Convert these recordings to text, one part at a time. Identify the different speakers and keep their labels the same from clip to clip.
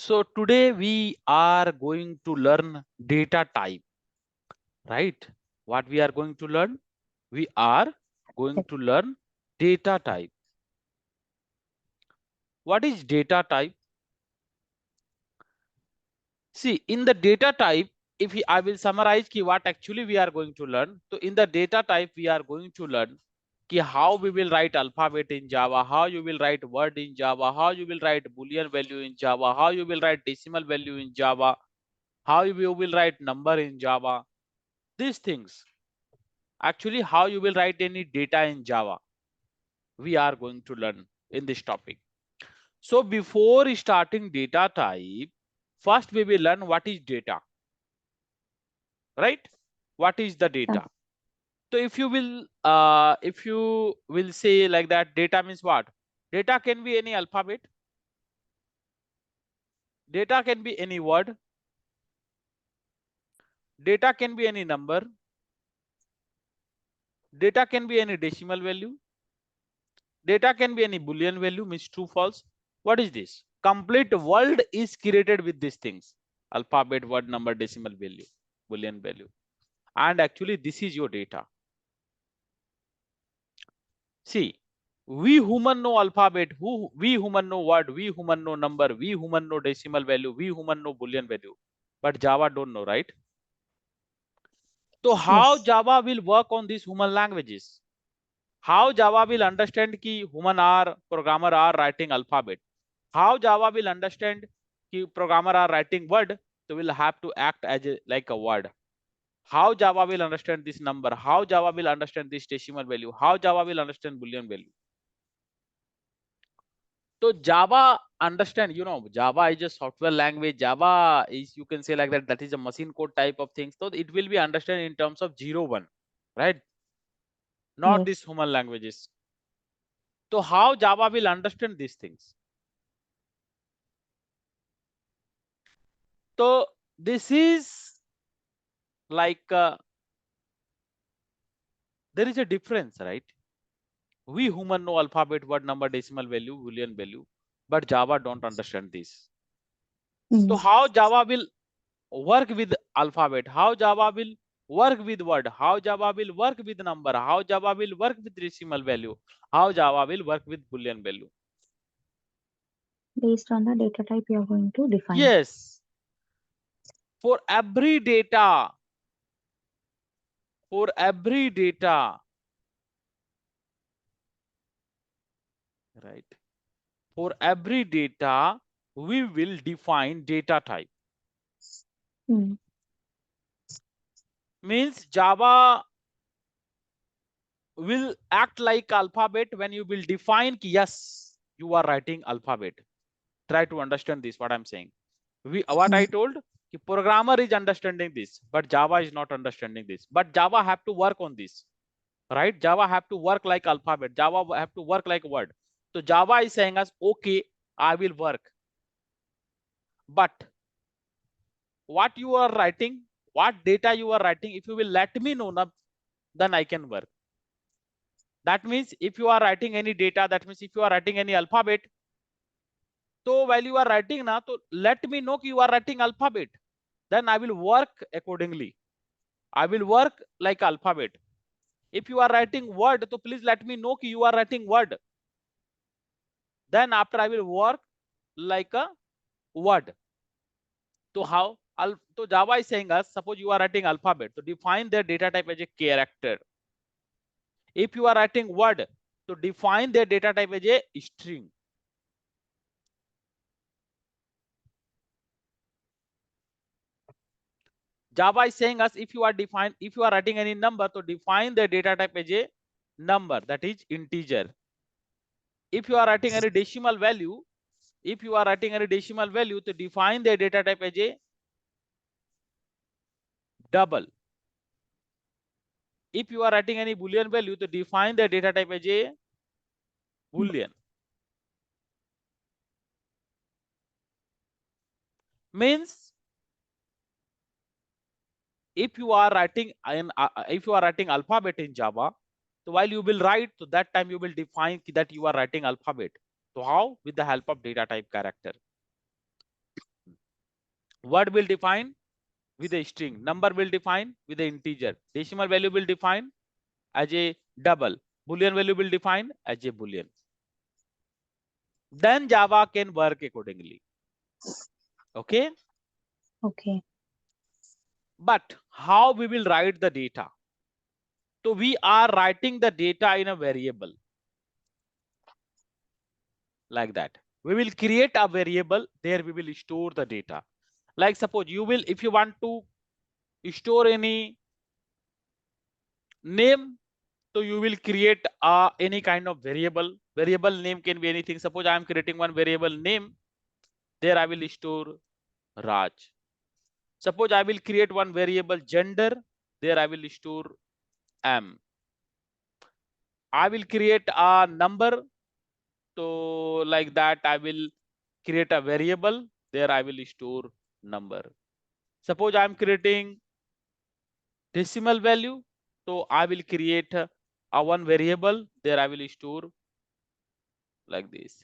Speaker 1: So today we are going to learn data type, right? What we are going to learn? We are going to learn data type. What is data type? See, in the data type, I will summarize what actually we are going to learn. So in the data type, we are going to learn how we will write alphabet in Java, how you will write word in Java, how you will write Boolean value in Java, how you will write decimal value in Java, how you will write number in Java. These things, actually how you will write any data in Java, we are going to learn in this topic. So before starting data type, first we will learn what is data, right? What is the data? So if you will say like that, data means what? Data can be any alphabet, data can be any word, data can be any number, data can be any decimal value, data can be any Boolean value, means true, false. What is this? Complete world is created with these things: alphabet, word, number, decimal value, Boolean value. And actually this is your data. See, we human know alphabet, we human know word, we human know number, we human know decimal value, we human know Boolean value, but Java don't know, right? So how Java will work on these human languages? How Java will understand ki programmer are writing alphabet? How Java will understand ki programmer are writing word? So will have to act as like a word. How Java will understand this number? How Java will understand this decimal value? How Java will understand Boolean value? So Java understand, Java is a software language. Java is, you can say like that is a machine code type of thing. So it will be understand in terms of 0, 1, right? Not these human languages. So how Java will understand these things? So this is like there is a difference, right? We human know alphabet, word, number, decimal value, Boolean value, but Java don't understand this. So how Java will work with alphabet? How Java will work with word? How Java will work with number? How Java will work with decimal value? How Java will work with Boolean value?
Speaker 2: Based on the data type you are going to define.
Speaker 1: Yes. For every data, right? For every data, we will define data type. Means Java will act like alphabet when you will define yes, you are writing alphabet. Try to understand this, what I'm saying. What I told, programmer is understanding this, but Java is not understanding this. But Java have to work on this, right? Java have to work like alphabet. Java have to work like word. So Java is saying us, okay, I will work. But what you are writing, what data you are writing, if you will let me know, then I can work. That means if you are writing any data, that means if you are writing any alphabet, so while you are writing now, so let me know you are writing alphabet. Then I will work accordingly. I will work like alphabet. If you are writing word, so please let me know you are writing word. Then after I will work like a word. So how? So Java is saying us, suppose you are writing alphabet, so define their data type as a character. If you are writing word, so define their data type as a string. Java is saying us, if you are writing any number, so define the data type as a number, that is integer. If you are writing any decimal value, to define the data type as a double. If you are writing any Boolean value, to define the data type as a Boolean. Means if you are writing alphabet in Java, so while you will write, so that time you will define that you are writing alphabet. So how? With the help of data type character. Word will define with a string, number will define with an integer, decimal value will define as a double, boolean value will define as a boolean. Then Java can work accordingly. Okay.
Speaker 2: Okay.
Speaker 1: But how we will write the data? So we are writing the data in a variable like that. We will create a variable, there we will store the data. Like suppose you will, if you want to store any name, so you will create any kind of variable. Variable name can be anything. Suppose I am creating one variable name, there I will store Raj. Suppose I will create one variable gender, there I will store M. I will create a number, so like that I will create a variable, there I will store number. Suppose I am creating decimal value, so I will create a one variable, there I will store like this.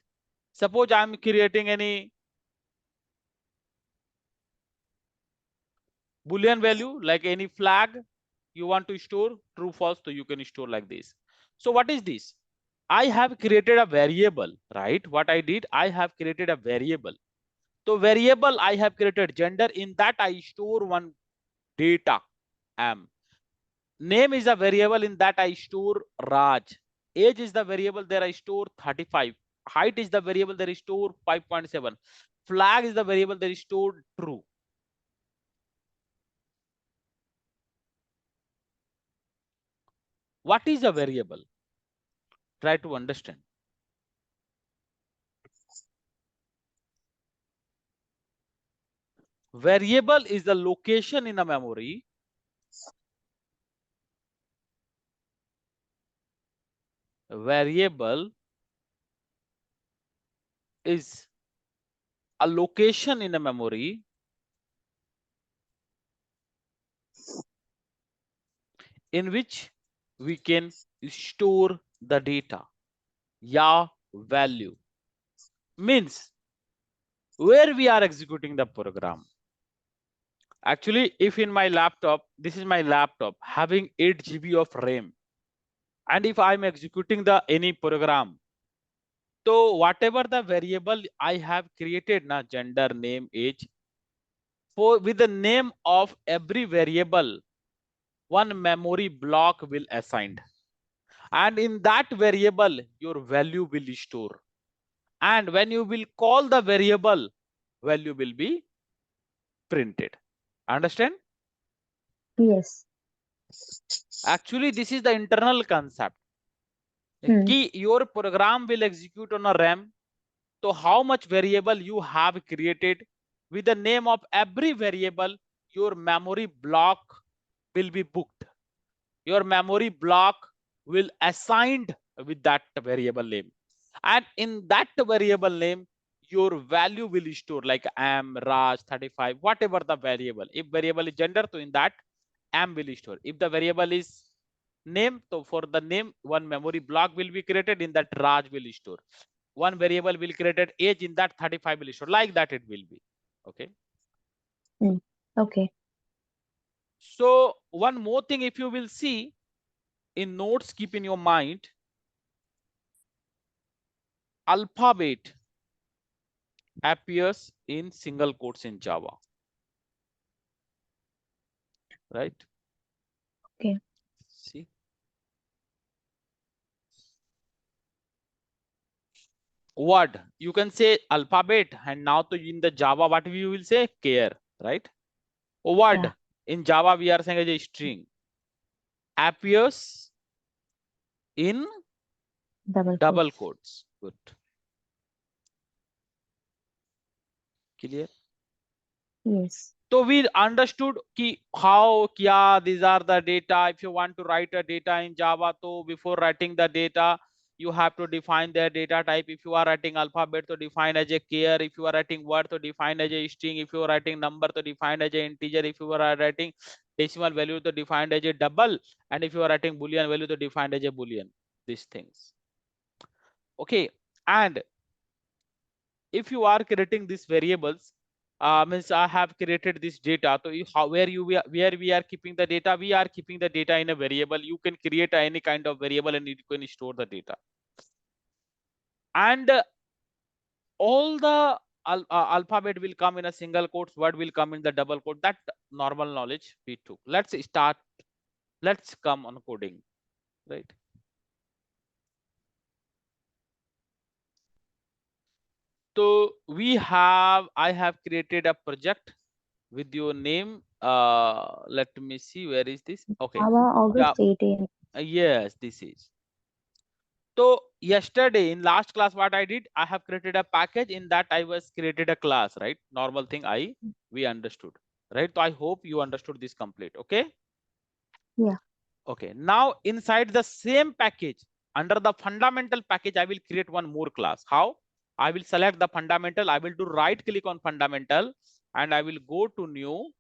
Speaker 1: Suppose I am creating any Boolean value, like any flag you want to store true false, so you can store like this. So what is this? I have created a variable, right? What I did, I have created a variable. So variable I have created gender, in that I store one data M. Name is a variable, in that I store Raj. Age is the variable, there I store 35. Height is the variable, there I store 5.7. Flag is the variable, there is stored true. What is a variable? Try to understand. Variable is the location in a memory variable is a location in a memory in which we can store the data. Ya value means where we are executing the program. Actually, if in my laptop, this is my laptop having 8 GB of RAM, and if I'm executing the any program, so whatever the variable I have created, na gender, name, age, for with the name of every variable, one memory block will assigned, and in that variable your value will store, and when you will call the variable, value will be printed. Understand?
Speaker 2: Yes.
Speaker 1: Actually, this is the internal concept. Key, your program will execute on a RAM. So how much variable you have created, with the name of every variable, your memory block will be booked. Your memory block will assigned with that variable name, and in that variable name your value will store, like M, Raj, 35, whatever the variable. If variable is gender, so in that M will store. If the variable is name, so for the name one memory block will be created, in that Raj will store. One variable will created age, in that 35 will store. Like that it will be. Okay.
Speaker 2: Okay.
Speaker 1: So one more thing, if you will see in notes, keep in your mind, alphabet appears in single quotes in Java, right?
Speaker 2: Okay.
Speaker 1: See, word, you can say alphabet, and now to in the Java, what we will say, care, right? Word,
Speaker 2: Yeah.
Speaker 1: in Java we are saying as a string, appears in double quotes. Good. Clear?
Speaker 2: Yes.
Speaker 1: So we understood how these are the data. If you want to write a data in Java, so before writing the data, you have to define their data type. If you are writing alphabet, to define as a char. If you are writing word, to define as a string. If you are writing number, to define as a integer. If you are writing decimal value, to define as a double. And if you are writing Boolean value, to define as a Boolean. These things. Okay. And if you are creating these variables, means I have created this data. So where we are keeping the data, we are keeping the data in a variable. You can create any kind of variable and you can store the data. And all the alphabet will come in a single quotes, word will come in the double quote. That normal knowledge we took. Let's start. Let's come on coding, right? So I have created a project with your name. Let me see, where is this? Okay.
Speaker 2: Java August
Speaker 1: Yeah.
Speaker 2: 18.
Speaker 1: Yes, this is. So yesterday in last class, what I did, I have created a package. In that I was created a class, right? Normal thing we understood, right? So I hope you understood this complete. Okay.
Speaker 2: Yeah.
Speaker 1: Okay. Now inside the same package, under the fundamental package, I will create one more class. How? I will select the fundamental. I will do right click on fundamental and I will go to new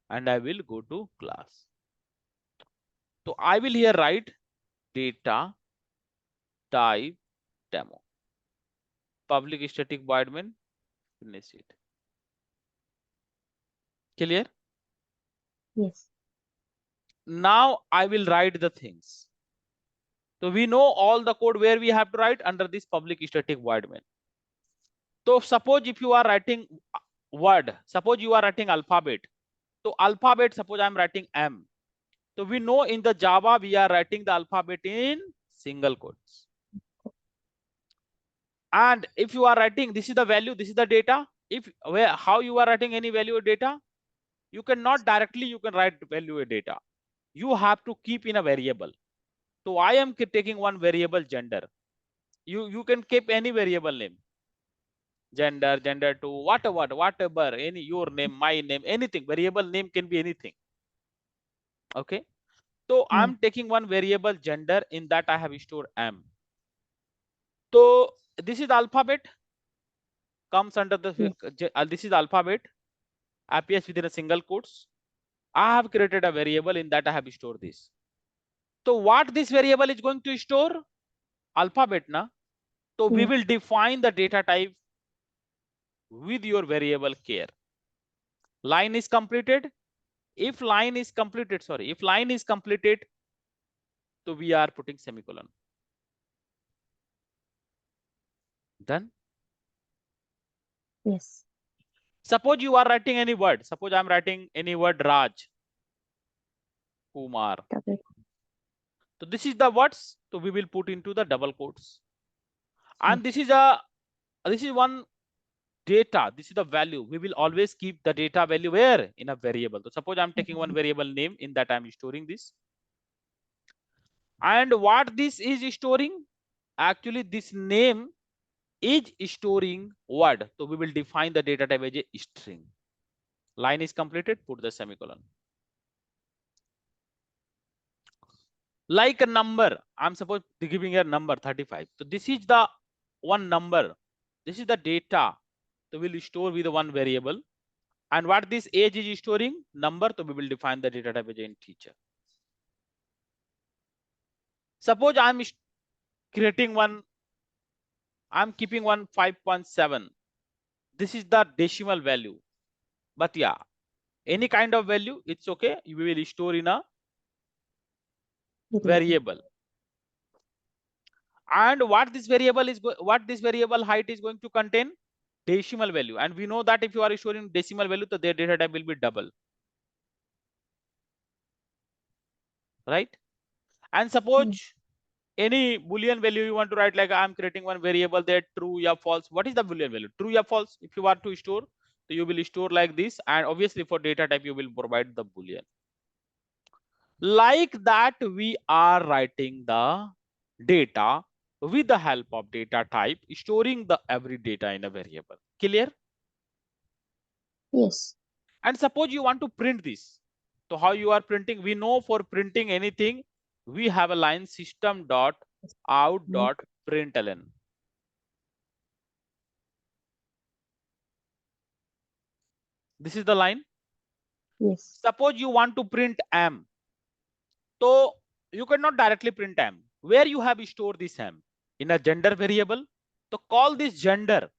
Speaker 1: and I will go to class. So I will here write data type demo. Public static void main, finish it. Clear?
Speaker 2: Yes.
Speaker 1: Now I will write the things. So we know all the code where we have to write under this public static void main. So suppose if you are writing word, suppose you are writing alphabet. So alphabet, suppose I'm writing M. So we know in the Java we are writing the alphabet in single quotes. And if you are writing, this is the value, this is the data. How you are writing any value or data, you cannot directly you can write value or data. You have to keep in a variable. So I am taking one variable gender. You can keep any variable name. Gender, gender 2, whatever, any your name, my name, anything. Variable name can be anything. Okay. So I'm taking one variable gender, in that I have stored M. So this is alphabet, comes under the this is alphabet, appears within a single quotes. I have created a variable, in that I have stored this. So what this variable is going to store? Alphabet, na? So we will define the data type with your variable care. Line is completed. If line is completed, so we are putting semicolon. Done.
Speaker 2: Yes.
Speaker 1: Suppose you are writing any word. Suppose I'm writing any word Raj, Kumar. So this is the words. So we will put into the double quotes. And this is one data. This is the value. We will always keep the data value where? In a variable. So suppose I'm taking one variable name, in that I'm storing this. And what this is storing? Actually, this name is storing word. So we will define the data type as a string. Line is completed, put the semicolon. Like a number, I'm supposed to giving a number 35. So this is the one number. This is the data. So we'll store with one variable. And what this age is storing? Number. So we will define the data type as an integer. Suppose I'm creating one, I'm keeping one 5.7. This is the decimal value. But yeah, any kind of value, it's okay. You will store in a variable. And what this variable is, what this variable height is going to contain? Decimal value. And we know that if you are storing decimal value, so their data type will be double. Right? And suppose any Boolean value you want to write, like I'm creating one variable there, true or false. What is the Boolean value? True or false? If you want to store, so you will store like this. And obviously for data type, you will provide the Boolean. Like that, we are writing the data with the help of data type, storing the every data in a variable. Clear?
Speaker 2: Yes.
Speaker 1: And suppose you want to print this. So how you are printing? We know for printing anything, we have a line system.out.println. This is the line.
Speaker 2: Yes.
Speaker 1: Suppose you want to print M. So you cannot directly print M. Where you have stored this M? In a gender variable. So call this gender.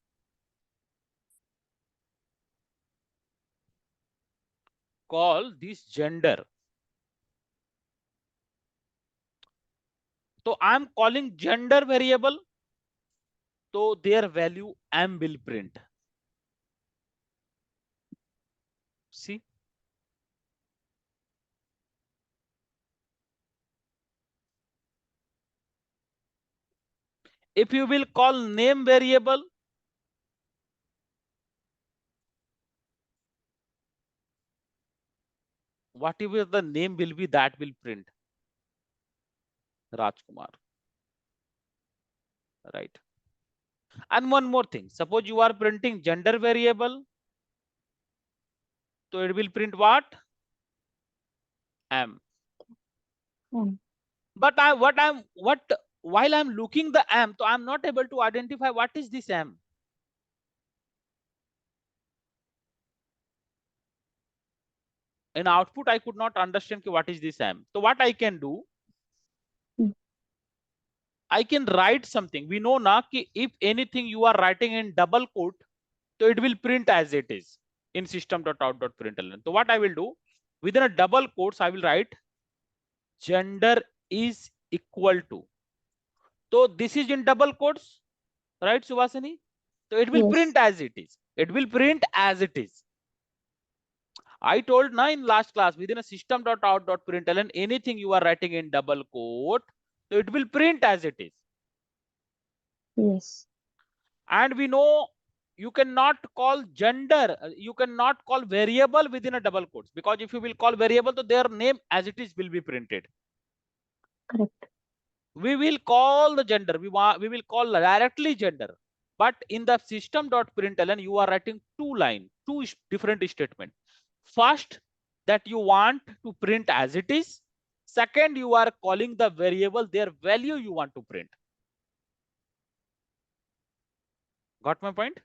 Speaker 1: call this gender. So I'm calling gender variable. So their value M will print. See? If you will call name variable, whatever the name will be, that will print Rajkumar. Right? And one more thing, suppose you are printing gender variable, so it will print what? M. But while I'm looking the M, so I'm not able to identify what is this M. In output, I could not understand what is this M. So what I can do, I can write something. We know now that if anything you are writing in double quote, so it will print as it is in system.out.println. So what I will do, within a double quotes, I will write gender is equal to. So this is in double quotes, right, Subhasini? So it will print as it is. It will print as it is. I told now in last class, within a system.out.println, anything you are writing in double quote, so it will print as it is.
Speaker 2: Yes.
Speaker 1: And we know you cannot call gender, you cannot call variable within a double quotes, because if you will call variable, so their name as it is will be printed.
Speaker 2: Correct.
Speaker 1: We will call the gender, we will call directly gender. But in the system.println, you are writing two different statements. First, that you want to print as it is. Second, you are calling the variable their value you want to print. Got my point?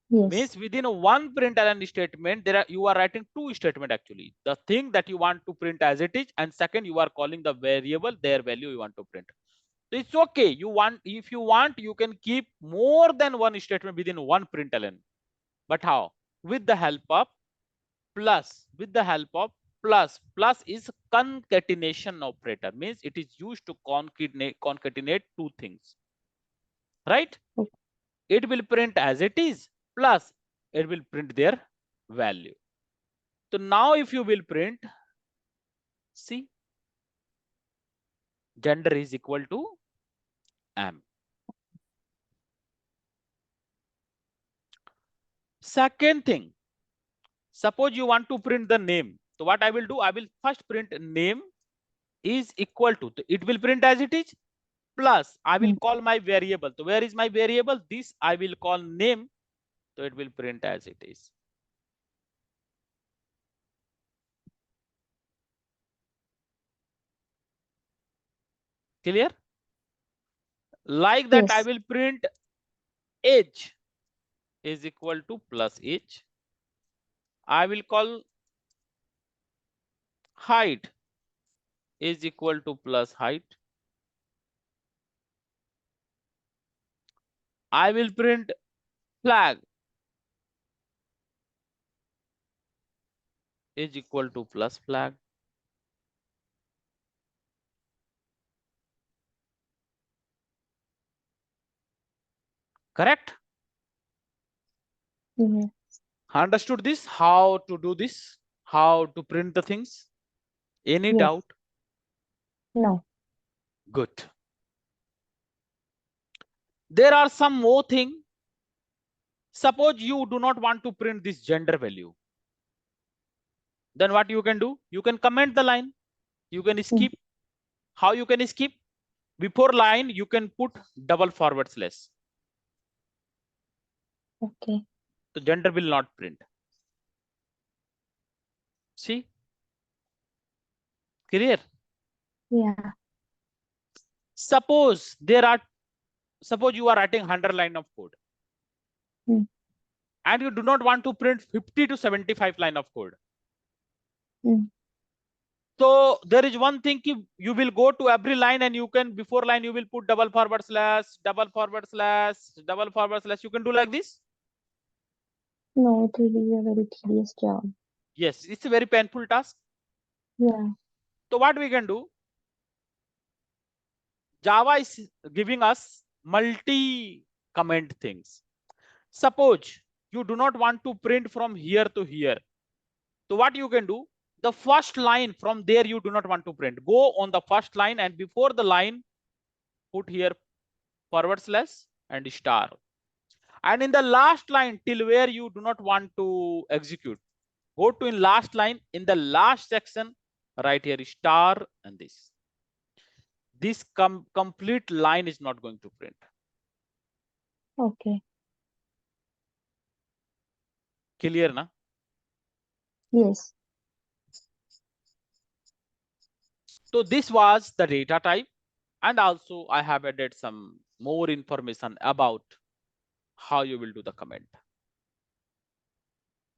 Speaker 2: Yes.
Speaker 1: Means within one println statement, you are writing two statements actually. The thing that you want to print as it is, and second, you are calling the variable their value you want to print. So it's okay. If you want, you can keep more than one statement within one println. But how? With the help of plus. With the help of plus. Plus is concatenation operator. Means it is used to concatenate two things. Right?
Speaker 2: Okay.
Speaker 1: It will print as it is. Plus it will print their value. So now if you will print, see, gender is equal to M. Second thing, suppose you want to print the name. So what I will do, I will first print name is equal to, it will print as it is, plus I will call my variable. So where is my variable? This I will call name. So it will print as it is. Clear? Like that, I will print age is equal to plus age. I will call height is equal to plus height. I will print flag is equal to plus flag. Correct? Understood this? How to do this? How to print the things? Any doubt?
Speaker 2: No.
Speaker 1: Good. There are some more things. Suppose you do not want to print this gender value. Then what you can do? You can comment the line. You can skip. How you can skip? Before line, you can put double forward slash.
Speaker 2: Okay.
Speaker 1: So gender will not print. See? Clear?
Speaker 2: Yeah.
Speaker 1: Suppose you are writing 100 line of code. And you do not want to print 50 to 75 line of code. So there is one thing, you will go to every line and you can, before line, you will put double forward slash, double forward slash, double forward slash. You can do like this.
Speaker 2: No, it will be a very tedious job.
Speaker 1: Yes, it's a very painful task.
Speaker 2: Yeah.
Speaker 1: So what we can do, Java is giving us multi-comment things. Suppose you do not want to print from here to here. So what you can do, the first line from there you do not want to print. Go on the first line and before the line, put here / and star. And in the last line till where you do not want to execute, go to in last line, in the last section, write here star and this. This complete line is not going to print.
Speaker 2: Okay.
Speaker 1: Clear, na?
Speaker 2: Yes.
Speaker 1: So this was the data type. And also I have added some more information about how you will do the comment.